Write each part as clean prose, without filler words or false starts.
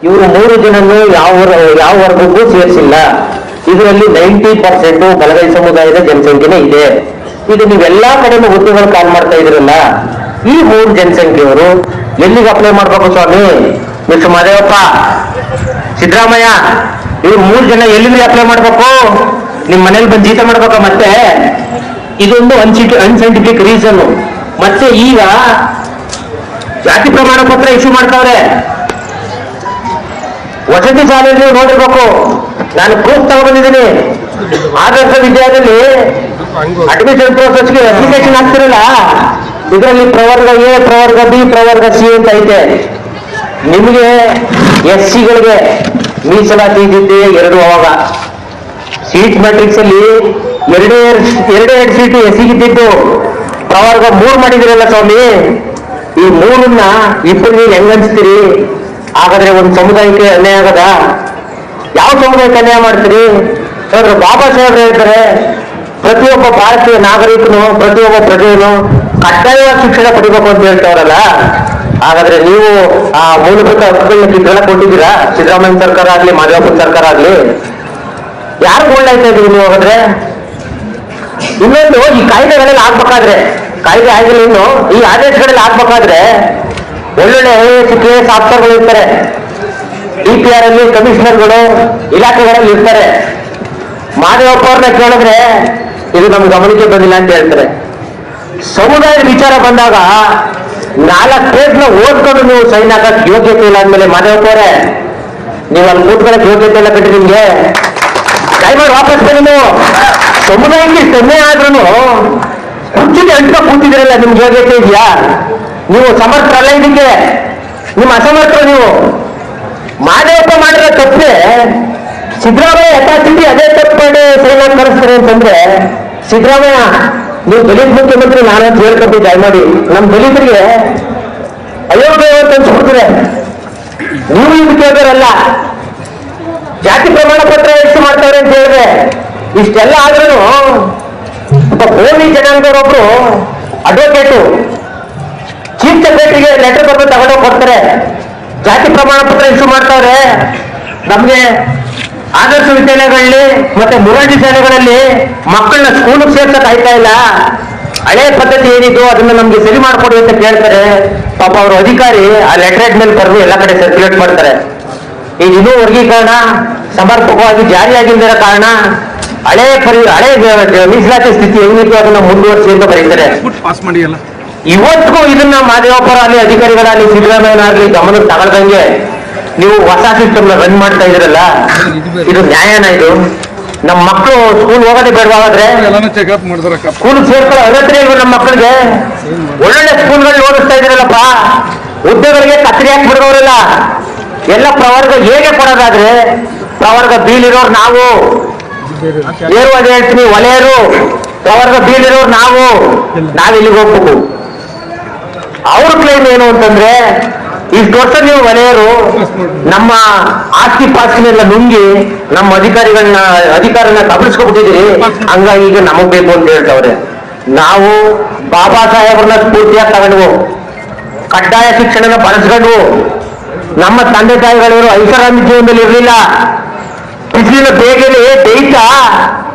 ಇವರು 3 ಜನನ್ನು ಯಾವ ವರ್ಗಕ್ಕೂ ಸೇರಿಸಿಲ್ಲ. ಇದರಲ್ಲಿ 90% ಬಲಗೈ ಸಮುದಾಯದ ಜನಸಂಖ್ಯೆನೇ ಇದೆ. ಇದು ನೀವೆಲ್ಲಾ ಕಡೆನೂ ಹುದ್ದೆಗಳು ಕಾಲ್ ಮಾಡ್ತಾ ಇದ್ರಲ್ಲ, ಈ 3 ಜನಸಂಖ್ಯೆಯವರು ಎಲ್ಲಿಗೆ ಅಪ್ಲೈ ಮಾಡ್ಬೇಕು ಸ್ವಾಮಿ? ಮಿಸ್ಟರ್ ಮಾದೇವಪ್ಪ, ಸಿದ್ದರಾಮಯ್ಯ, ಇವ್ರು 3 ಜನ ಎಲ್ಲಿಗೆ ಅಪ್ಲೈ ಮಾಡ್ಬೇಕು? ನಿಮ್ ಮನೇಲಿ ಬಂದು ಜೀತ ಮಾಡ್ಬೇಕ? ಮತ್ತೆ ಇದೊಂದು ಅನ್ಸೈಂಟಿಫಿಕ್ ರೀಸನ್. ಮತ್ತೆ ಈಗ ಜಾತಿ ಪ್ರಮಾಣ ಪತ್ರ ಇಶ್ಯೂ ಮಾಡ್ತಾವ್ರೆ. ವಸತಿ ಶಾಲೆಯಲ್ಲಿ ನೋಡಿರ್ಬೇಕು, ನಾನು ಪ್ರೂಫ್ ತಗೊಂಡ್ಬಂದಿದ್ದೀನಿ. ಆದರ್ಶ ವಿದ್ಯಾಲಯದಲ್ಲಿ ಅಡ್ಮಿಷನ್ ಪ್ರೋಸೆಸ್ಗೆ ಅಪ್ಲಿಕೇಶನ್ ಹಾಕ್ತಿರಲ್ಲ, ಇದರಲ್ಲಿ ಪ್ರವರ್ಗ ಎ, ಪ್ರವರ್ಗ ಬಿ, ಪ್ರವರ್ಗ ಸಿ ಅಂತ ಐತೆ. ನಿಮಗೆ SC-ಗಳಿಗೆ ಮೀಸಲಾತಿ ಇದ್ದಿದ್ದೆ 2. ಅವಾಗ ಸೀಟ್ ಮ್ಯಾಟ್ರಿಕ್ಸ್ ಅಲ್ಲಿ ಎರಡೇ ಸೀಟು SC-ಗಿದ್ದಿದ್ದು. ಪ್ರವರ್ಗ 3 ಮಾಡಿದಿರಲ್ಲ ಸ್ವಾಮಿ. ಈ 3ನ್ನ ಇಬ್ಬರು ನೀವು ಹೆಂಗ್ ಅನ್ಸ್ತೀರಿ? ಹಾಗಾದ್ರೆ ಒಂದು ಸಮುದಾಯಕ್ಕೆ ಅನ್ಯಾಯ ಆಗದ? ಯಾವ ಸಮುದಾಯಕ್ಕೆ ಅನ್ಯಾಯ ಮಾಡ್ತೀರಿ? ನೋಡ್ರಿ, ಬಾಬಾ ಸಾಹೇಬ್ರು ಹೇಳ್ತಾರೆ, ಪ್ರತಿಯೊಬ್ಬ ಭಾರತೀಯ ನಾಗರಿಕನು, ಪ್ರತಿಯೊಬ್ಬ ಪ್ರಜೆಯನ್ನು ಕಡ್ಡಾಯವಾಗಿ ಶಿಕ್ಷಣ ಪಡಿಬೇಕು ಅಂತ ಹೇಳ್ತಾವ್ರಲ್ಲ. ಹಾಗಾದ್ರೆ ನೀವು ಆ ಮೂಲಭೂತ ಹಕ್ಕುಗಳನ್ನ ಕಿತ್ತೆಲ್ಲ ಕೊಟ್ಟಿದ್ದೀರಾ? ಸಿದ್ದರಾಮಯ್ಯ ಸರ್ಕಾರ ಆಗ್ಲಿ, ಮಾದೇವಪ್ಪನ ಸರ್ಕಾರ ಆಗ್ಲಿ, ಯಾರು ಗೋಲ್ಡಾಯ್ತಾ ಇದ್ದೀವಿ ನೀವು? ಹಾಗಾದ್ರೆ ಇನ್ನೊಂದು, ಈ ಕಾಯ್ದೆಗಳಲ್ಲಿ ಆಗ್ಬೇಕಾದ್ರೆ, ಕಾಯ್ದೆ ಆಗಿಲ್ಲ ಇನ್ನು, ಈ ಆದೇಶಗಳಲ್ಲಿ ಆಗ್ಬೇಕಾದ್ರೆ ಒಳ್ಳೊಳ್ಳೆ KS ಆಫೀಸರ್ಗಳು ಇರ್ತಾರೆ, DPR ಅಲ್ಲಿ ಕಮಿಷನರ್ಗಳು, ಇಲಾಖೆಗಳಲ್ಲಿ ಇರ್ತಾರೆ. ಮಾದೇವಪ್ಪ ಅವ್ರನ್ನ ಕೇಳಿದ್ರೆ ಇದು ನಮ್ ಗಮನಕ್ಕೆ ಬಂದಿಲ್ಲ ಅಂತ ಹೇಳ್ತಾರೆ. ಸಮುದಾಯದ ವಿಚಾರ ಬಂದಾಗ 4 ಪೇಜ್ನ ಓದ್ಕೊಂಡು ನೀವು ಸೈನ್ ಹಾಕಕ್ ಯೋಗ್ಯತೆ ಇಲ್ಲ ಅಂದ್ಮೇಲೆ, ಮಾದೇವಪ್ಪ ಅವರೇ, ನೀವು ಅಲ್ಲಿ ಕೂತ್ಕೊಳ್ಳಕ್ ಯೋಗ್ಯತೆ ಇಲ್ಲ ಕಟ್ಟಿ. ನಿಮ್ಗೆ ದಯಮಾಡಿ ವಾಪಸ್ ಬನ್ನಿ. ನೀವು ಸಮುದಾಯಕ್ಕೆ ಸೊನ್ನೆ ಆದ್ರೂ ಕುರ್ಚಿಗೆ ಅಂಟ್ಕೊ ಕೂತಿದ್ರಲ್ಲ, ನಿಮ್ಗೆ ಯೋಗ್ಯತೆ ಇದೆಯಾ? ನೀವು ಸಮರ್ಥರಲ್ಲ ಇದಕ್ಕೆ, ನಿಮ್ಮ ಅಸಮರ್ಥರು ನೀವು. ಮಾದೇವಪ್ಪ ಮಾಡಿರೋ ತಪ್ಪೆ ಸಿದ್ದರಾಮಯ್ಯ ಯಥಾಸ್ಥಿತಿ ಅದೇ ತಪ್ಪು ಮಾಡಿ ಸೈನ್ ಕಳಿಸ್ತಾರೆ ಅಂತಂದ್ರೆ, ಸಿದ್ದರಾಮಯ್ಯ ನೀವು ದಲಿತ ಮುಖ್ಯಮಂತ್ರಿ ನಾನಂತ ಹೇಳ್ಕೊಟ್ಟು ದಯಮಾಡಿ ನಮ್ಮ ದಲಿತರಿಗೆ ಅಯೋಗ್ಯ ಅಂತ ಅನ್ಸ್ಬಿಡ್ತಾರೆ. ನೀವು ಇದು ಕೇಳಿದ್ರಲ್ಲ, ಜಾತಿ ಪ್ರಮಾಣ ಪತ್ರ ಇಶ್ಯೂ ಮಾಡ್ತಾರೆ ಅಂತ ಹೇಳಿದ್ರೆ, ಇಷ್ಟೆಲ್ಲ ಆದ್ರೂ ಕೋಳಿ ಜನಾಂಗದವರೊಬ್ರು ಅಡ್ವೊಕೇಟು ಚೀಫ್ ಸೆಕ್ರೆಟರಿಗೆ ಲೆಟರ್ ಬರೆದು ತಗೊಂಡೋಗಿ ಕೊಡ್ತಾರೆ, ಜಾತಿ ಪ್ರಮಾಣ ಪತ್ರ ಇಶ್ಯೂ ಮಾಡ್ತಾವ್ರೆ. ನಮ್ಗೆ ಆದರ್ಶ ವಿದ್ಯಾಲಯಗಳಲ್ಲಿ ಮತ್ತೆ ಮುರಾರ್ಜಿ ಶಾಲೆಗಳಲ್ಲಿ ಮಕ್ಕಳನ್ನ ಸ್ಕೂಲಿಗೆ ಸೇರ್ಸಕ್ ಆಯ್ತಾ ಇಲ್ಲ. ಹಳೆ ಪದ್ಧತಿ ಏನಿದ್ದು ಅದನ್ನ ನಮ್ಗೆ ಸರಿ ಮಾಡ್ಕೊಡಿ ಅಂತ ಕೇಳ್ತಾರೆ. ಪಾಪ ಅವರು ಅಧಿಕಾರಿ ಆ ಲೆಟರ್ ಮೇಲೆ ಬರೆದು ಎಲ್ಲ ಕಡೆ ಸರ್ಕ್ಯುಲೇಟ್ ಮಾಡ್ತಾರೆ. ಈಗ ಇನ್ನೂ ವರ್ಗೀಕರಣ ಸಮರ್ಪಕವಾಗಿ ಜಾರಿಯಾಗಿಲ್ಲದ ಕಾರಣ ಹಳೆ ಮೀಸಲಾತಿ ಸ್ಥಿತಿ ಹೆಂಗಿತ್ತು ಅದನ್ನ ಮುಂದುವರಿಸಿ ಅಂತ ಬರೀತಾರೆ. ಇವತ್ತಿಗೂ ಇದನ್ನ ಮಾದೇವಪ್ಪರ ಅಲ್ಲಿ ಅಧಿಕಾರಿಗಳಾಗಲಿ, ಸಿದ್ದರಾಮಯ್ಯನಾಗ್ಲಿ ಗಮನಕ್ಕೆ ತಗೊಳ್ದಂಗೆ ನೀವು ಹೊಸ ಸಿಸ್ಟಮ್ನ ರನ್ ಮಾಡ್ತಾ ಇದ್ರಲ್ಲ, ಇದು ನ್ಯಾಯನ? ಇದು ನಮ್ಮ ಮಕ್ಕಳು ಸ್ಕೂಲ್ ಹೋಗೋದೇ ಬೇಡವಾದ್ರೆ ಸ್ಕೂಲ್ ಸೇರ್ಕೊಳ್ಳೋ ಅಗತ್ಯ ಇಲ್ವ? ನಮ್ಮ ಮಕ್ಕಳಿಗೆ ಒಳ್ಳೊಳ್ಳೆ ಸ್ಕೂಲ್ಗಳಲ್ಲಿ ಓದಿಸ್ತಾ ಇದ್ರಲ್ಲಪ್ಪ, ಹುದ್ದೆಗಳಿಗೆ ಕತ್ತರಿ ಹಾಕಿ ಬಿಡೋರೆಲ್ಲ. ಎಲ್ಲ ಪ್ರವರ್ಗ ಹೇಗೆ ಕೊಡೋದಾದ್ರೆ, ಪ್ರವರ್ಗ ಬೀಳಿರೋರು ನಾವು, ಏರುವಾದ ಹೇಳ್ತೀನಿ ಒಲೆಯರು, ಪ್ರವರ್ಗ ಬೀಳಿರೋರು ನಾವಿಲ್ಲಿಗೆ ಹೋಗ್ಬೇಕು. ಅವ್ರ ಕ್ಲೈಮ್ ಏನು ಅಂತಂದ್ರೆ, ಇಷ್ಟು ವರ್ಷ ನೀವು ಒಲೆಯರು ನಮ್ಮ ಆಸ್ತಿ ಪಾಸ್ತಿನೆಲ್ಲ ನುಂಗಿ ನಮ್ಮ ಅಧಿಕಾರನ ಕಬಳಿಸ್ಕೊಬಿಟ್ಟಿದ್ದೀರಿ, ಹಂಗಾಗಿ ಈಗ ನಮಗ್ ಬೇಕು ಅಂತ ಹೇಳ್ತವ್ರೆ. ನಾವು ಬಾಬಾ ಸಾಹೇಬ್ರನ್ನ ಸ್ಫೂರ್ತಿಯಾಗಿ ತಗೊಂಡ್ವು, ಕಡ್ಡಾಯ ಶಿಕ್ಷಣನ ಬಳಸ್ಕೊಂಡ್ವು. ನಮ್ಮ ತಂದೆ ತಾಯಿಗಳಿವರು ಐಷಾರಾಮಿ ಜೀವನದಲ್ಲಿ ಇರಲಿಲ್ಲ. ಬಿಸಿಲಿನ ಬೇಗನೆ ದೈತ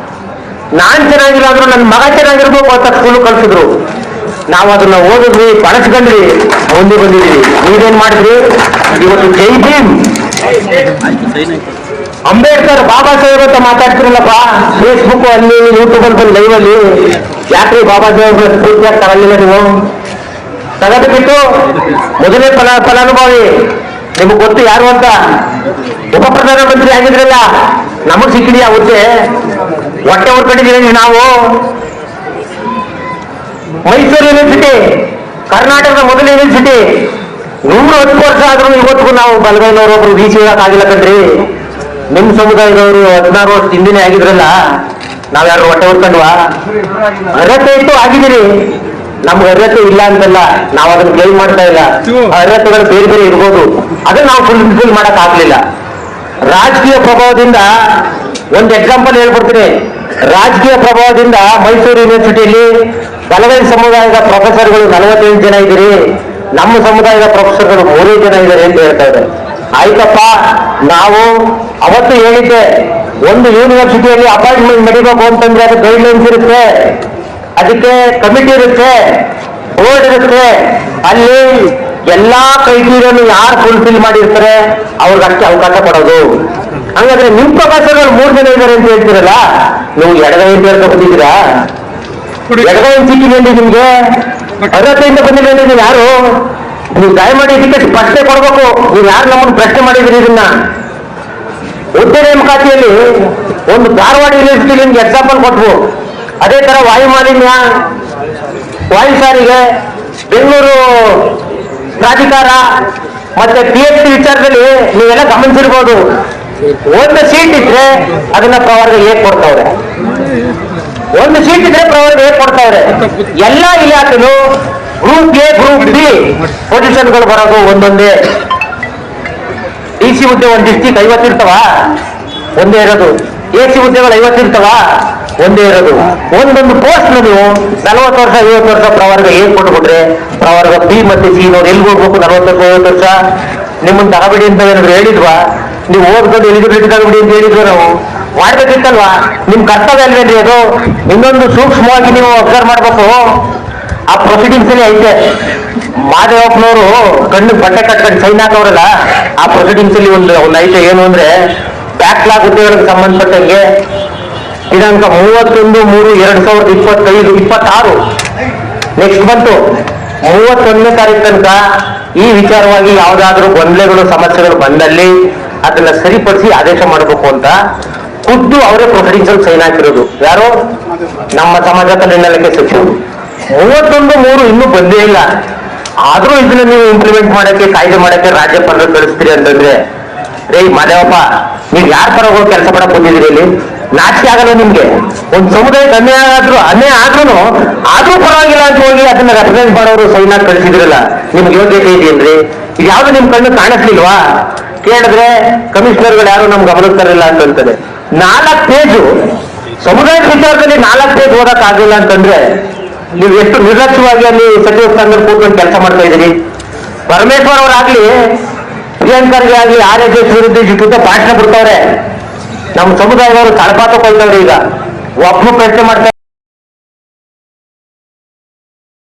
ನಾನ್ ಚೆನ್ನಾಗಿಲ್ಲ ಅಂದ್ರೂ ನನ್ನ ಮಗ ಚೆನ್ನಾಗಿರ್ಬೇಕು ಅಂತ ಸ್ಕೂಲ್ ಕಳ್ಸಿದ್ರು. ನಾವು ಅದನ್ನ ಓದಿದ್ವಿ, ಬಳಸ್ಕೊಂಡ್ರಿ, ಮುಂದೆ ಬಂದಿದ್ವಿ. ನೀವೇನ್ ಮಾಡಿದ್ರಿ? ಇವತ್ತು ಜೈ ಭೀಮ್, ಅಂಬೇಡ್ಕರ್, ಬಾಬಾ ಸಾಹೇಬ್ ಅಂತ ಮಾತಾಡ್ತಿರಲ್ಲಪ್ಪ ಫೇಸ್ಬುಕ್ ಅಲ್ಲಿ, ಯೂಟ್ಯೂಬ್ ಅಂತ ಲೈವ್ ಅಲ್ಲಿ. ಯಾಕ್ರಿ ಬಾಬಾ ಸಾಹೇಬ್ ಸ್ಫೂರ್ತಿಯಾಗಿ ತಗೊಳ್ಳಿಲ್ಲ ನೀವು? ತಗದು ಬಿಟ್ಟು ಮೊದಲೇ ಫಲಾನುಭವಿ ನಿಮಗ್ ಗೊತ್ತು ಯಾರು ಅಂತ. ಉಪ ಪ್ರಧಾನಮಂತ್ರಿ ಆಗಿದ್ರಲ್ಲ, ನಮಗ್ ಸಿಕ್ಕಿದೆಯಾ ಹುದ್ದೆ? ಹೊಟ್ಟೆ ಹೊರ್ಕೊಂಡಿದ್ದೀವಿ ನಾವು. ಮೈಸೂರು ಯೂನಿವರ್ಸಿಟಿ ಕರ್ನಾಟಕದ ಮೊದಲ ಯೂನಿವರ್ಸಿಟಿ, 110 ವರ್ಷ ಆದ್ರೂ ಇವತ್ತಿಗೂ ನಾವು ಬಲಗೈನವರೊಬ್ರು VC ಆಗಿಲ್ಲ ಕಣ್ರಿ. ನಿಮ್ ಸಮುದಾಯದವರು 16 ವರ್ಷ ಹಿಂದಿನೇ ಆಗಿದ್ರಲ್ಲ, ನಾವ್ಯಾರು ಹೊಟ್ಟೆ ಹೊರ್ಕೊಂಡ್ವಾ? ಅರ್ಹತೆ ಇತ್ತು, ಆಗಿದ್ದೀರಿ. ನಮ್ಗೆ ಅರ್ಹತೆ ಇಲ್ಲ ಅಂತಲ್ಲ, ನಾವು ಅದನ್ನ ಕ್ಲೈಮ್ ಮಾಡ್ತಾ ಇಲ್ಲ. ಅರ್ಹತೆಗಳು ಬೇರೆ ಬೇರೆ ಇರ್ಬೋದು, ಅದನ್ನ ನಾವು ಫುಲ್ ಮಾಡಕ್ ಆಗ್ಲಿಲ್ಲ. ರಾಜಕೀಯ ಪ್ರಭಾವದಿಂದ ಒಂದು ಎಕ್ಸಾಂಪಲ್ ಹೇಳ್ಕೊಡ್ತೀನಿ. ರಾಜಕೀಯ ಪ್ರಭಾವದಿಂದ ಮೈಸೂರು ಯೂನಿವರ್ಸಿಟಿಯಲ್ಲಿ ಬಲಗೈ ಸಮುದಾಯದ ಪ್ರೊಫೆಸರ್ಗಳು 48 ಜನ ಇದ್ದೀರಿ, ನಮ್ಮ ಸಮುದಾಯದ ಪ್ರೊಫೆಸರ್ಗಳು 3 ಜನ ಇದ್ದಾರೆ ಅಂತ ಹೇಳ್ತಾ ಇದ್ದಾರೆ. ಆಯ್ತಪ್ಪ, ನಾವು ಅವತ್ತು ಹೇಳಿದ್ದೆ, ಒಂದು ಯೂನಿವರ್ಸಿಟಿಯಲ್ಲಿ ಅಪಾಯಿಂಟ್ಮೆಂಟ್ ನಡೀಬೇಕು ಅಂತಂದ್ರೆ ಅದು ಗೈಡ್ಲೈನ್ಸ್ ಇರುತ್ತೆ, ಅದಕ್ಕೆ ಕಮಿಟಿ ಇರುತ್ತೆ, ಬೋರ್ಡ್ ಇರುತ್ತೆ. ಅಲ್ಲಿ ಎಲ್ಲಾ ಕ್ರೈಟೀರಿಯನ್ನು ಯಾರು ಫುಲ್ಫಿಲ್ ಮಾಡಿರ್ತಾರೆ ಅವ್ರಿಗಷ್ಟೇ ಅವಕಾಶ ಕೊಡೋದು. ಹಂಗಾದ್ರೆ ನಿಮ್ ಪ್ರೊಫೆಸರ್ಗಳು 3 ಜನ ಇದ್ದಾರೆ ಅಂತ ಹೇಳ್ತೀರಲ್ಲ, ನೀವು ಎಡಗೈಯಿಂದ ಹೇಳ್ತಾ ಬಂದಿದ್ದೀರಾ? ಎಡಗೈಯಿಂದ ಸಿಕ್ಕಿದೆ ನಿಮ್ಗೆ, ಅರ್ಹತೆಯಿಂದ ಬಂದಿದೆ ನೀವು ಯಾರು? ನೀವು ದಯಮಾಡಿ ಇದಕ್ಕೆ ಪ್ರಶ್ನೆ ಕೊಡ್ಬೇಕು. ನೀವು ಯಾರು ನಮ್ಮನ್ನು ಪ್ರಶ್ನೆ ಮಾಡಿದ್ರಿ ಇದನ್ನ? ಹುದ್ದೆ ನೇಮಕಾತಿಯಲ್ಲಿ ಒಂದು ಧಾರವಾಡ ಯೂನಿವರ್ಸಿಟಿ ನಿಮ್ಗೆ ಎಕ್ಸಾಂಪಲ್ ಕೊಟ್ವು. ಅದೇ ತರ ವಾಯು ಮಾಲಿನ್ಯ, ವಾಯು ಸಾರಿಗೆ, ಬೆಂಗಳೂರು ಪ್ರಾಧಿಕಾರ ಮತ್ತೆ PhD ವಿಚಾರದಲ್ಲಿ ನೀವೆಲ್ಲ ಗಮನಿಸಿರ್ಬೋದು. ಒಂದು ಸೀಟ್ ಇದ್ರೆ ಅದನ್ನ ಪ್ರವರ್ಗ ಹೇಗೆ ಕೊಡ್ತಾವ್ರೆ, ಒಂದು ಸೀಟ್ ಇದ್ರೆ ಪ್ರವರ್ಗ ಹೇಗೆ ಕೊಡ್ತಾವ್ರೆ. ಎಲ್ಲಾ ಇಲಾಖೆಗಳು ಗ್ರೂಪ್ A ಗ್ರೂಪ್ B ಪೊಸಿಷನ್ಗಳು ಬರೋದು ಒಂದೊಂದೇ. DC ಹುದ್ದೆ ಒಂದು ಡಿಸ್ಟಿಕ್ 50 ಇರ್ತವ, ಒಂದೇ ಇರೋದು. AC ಹುದ್ದೆಗಳು 50 ಇರ್ತವ, ಒಂದೇ ಇರೋದು. ಒಂದೊಂದು ಪೋಸ್ಟ್ ನೀವು 40 ವರ್ಷ 50 ವರ್ಷ ಪ್ರವರ್ಗ ಹೇಗೆ ಕೊಟ್ಬಿಟ್ರೆ ಪ್ರವರ್ಗ B ಮತ್ತೆ C ನೋಡಿ ಎಲ್ಲಿ ಹೋಗ್ಬೇಕು? 40 ವರ್ಷ 50 ವರ್ಷ ನಿಮ್ಮನ್ನ ತಗಬಿಡಿ ಅಂತ ಏನಾದ್ರು ಹೇಳಿದ್ವಾ? ನೀವು ಓದ್ಕೊಂಡು ಎಲಿಜಿಬಿಲಿಟಿ ತಗಬಿಡಿ ಅಂತ ಹೇಳಿದ್ವಿ. ನಾವು ಮಾಡ್ಬೇಕಿತ್ತಲ್ವಾ? ನಿಮ್ ಕರ್ತವ್ಯ ಅಲ್ವೇನ್ರಿ ಅದು? ಇನ್ನೊಂದು ಸೂಕ್ಷ್ಮವಾಗಿ ನೀವು ಅಬ್ಸರ್ವ್ ಮಾಡ್ಬೇಕು. ಆ ಪ್ರೊಸೀಡಿಂಗ್ಸ್ ಅಲ್ಲಿ ಐತೆ. ಮಾದೇವಪ್ಪನವರು ಕಣ್ಣು ಬಟ್ಟೆ ಕಟ್ಕೊಂಡು ಸೈನ್ ಹಾಕವ್ರಲ್ಲ, ಆ ಪ್ರೊಸೀಡಿಂಗ್ಸ್ ಅಲ್ಲಿ ಒಂದು ಐತೆ. ಏನು ಅಂದ್ರೆ ಬ್ಯಾಕ್ಲಾಗ್ ಹುದ್ದೆಗಳಿಗೆ ಸಂಬಂಧಪಟ್ಟಂಗೆ ದಿನಾಂಕ 31/3/2025 ನೆಕ್ಸ್ಟ್ ಬಂತು 31ನೇ ತಾರೀಕು ತನಕ ಈ ವಿಚಾರವಾಗಿ ಯಾವುದಾದ್ರೂ ಗೊಂದಲೆಗಳು ಸಮಸ್ಯೆಗಳು ಬಂದಲ್ಲಿ ಅದನ್ನ ಸರಿಪಡಿಸಿ ಆದೇಶ ಮಾಡಬೇಕು ಅಂತ ಖುದ್ದು ಅವರೇ ಪ್ರೊಸೀಡಿಂಗ್ಸ್ ಅಲ್ಲಿ ಸೈನ್ ಹಾಕಿರೋದು. ಯಾರು? ನಮ್ಮ ಸಮಾಜ ಕಲ್ಯಾಣ ಸಚಿವರು. 31/3 ಇನ್ನೂ ಬಂದೇ ಇಲ್ಲ. ಆದ್ರೂ ಇದನ್ನ ನೀವು ಇಂಪ್ಲಿಮೆಂಟ್ ಮಾಡಕ್ಕೆ, ಕಾಯ್ದೆ ಮಾಡಕ್ಕೆ ರಾಜ್ಯಪಾಲರು ಕಳಿಸ್ತೀರಿ ಅಂತಂದ್ರೆ, ರೇ ಮಾದೇವಪ್ಪ, ನೀವು ಯಾರ ಪರ ಹೋಗಿ ಕೆಲಸ ಮಾಡಕ್ ಬಂದಿದ್ದೀರಿ ಇಲ್ಲಿ? ನಾಚಿಕೆ ಆಗಲ್ಲ ನಿಮ್ಗೆ? ಒಂದು ಸಮುದಾಯಕ್ಕೆ ಅನ್ಯಾಯ ಆದ್ರೂ ಆದ್ರೂ ಪರವಾಗಿಲ್ಲ ಅಂತ ಹೋಗಿ ಅದನ್ನ ರೆಪ್ರೆಸೆಂಟ್ ಮಾಡೋರು ಸೈನ್ ಹಾಕಿ ಕಳಿಸಿದ್ರಲ್ಲ, ನಿಮ್ಗೆ ಯೋಗ್ಯತೆ ಇದೆಯೇನ್ರಿ? ಇದು ಯಾವ್ದು ನಿಮ್ ಕಣ್ಣು ಕಾಣಿಸ್ಲಿಲ್ವಾ? ಕೇಳಿದ್ರೆ ಕಮಿಷನರ್ಗಳು ಯಾರು ನಮ್ಗೆ ಗಮನಕ್ಕೆ ತರಲಿಲ್ಲ ಅಂತಂತಾರೆ. 4 ಪೇಜು ಸಮುದಾಯದ ವಿಚಾರದಲ್ಲಿ 4 ಪೇಜ್ ಓದಕ್ ಆಗಿಲ್ಲ ಅಂತಂದ್ರೆ ನೀವು ಎಷ್ಟು ನಿರ್ಲಕ್ಷ್ಯವಾಗಿ ಅಲ್ಲಿ ಸಚಿವ ಸ್ಥಾನದಲ್ಲಿ ಕೂತ್ಕೊಂಡು ಕೆಲಸ ಮಾಡ್ತಾ ಇದ್ದೀರಿ. ಪರಮೇಶ್ವರ್ ಅವರಾಗ್ಲಿ, ಪ್ರಿಯಾಂಕರ್ಗೆ ಆಗ್ಲಿ RSS ವಿರುದ್ಧ ಭಾಷಣ ಬಿಡ್ತಾವ್ರೆ. ನಮ್ಮ ಸಮುದಾಯದವರು ತಳಪಾತ ಕೊಳ್ತಾವ್ರೆ. ಈಗ ಒಬ್ಬನು ಪ್ರಶ್ನೆ ಮಾಡ್ತಾರೆ.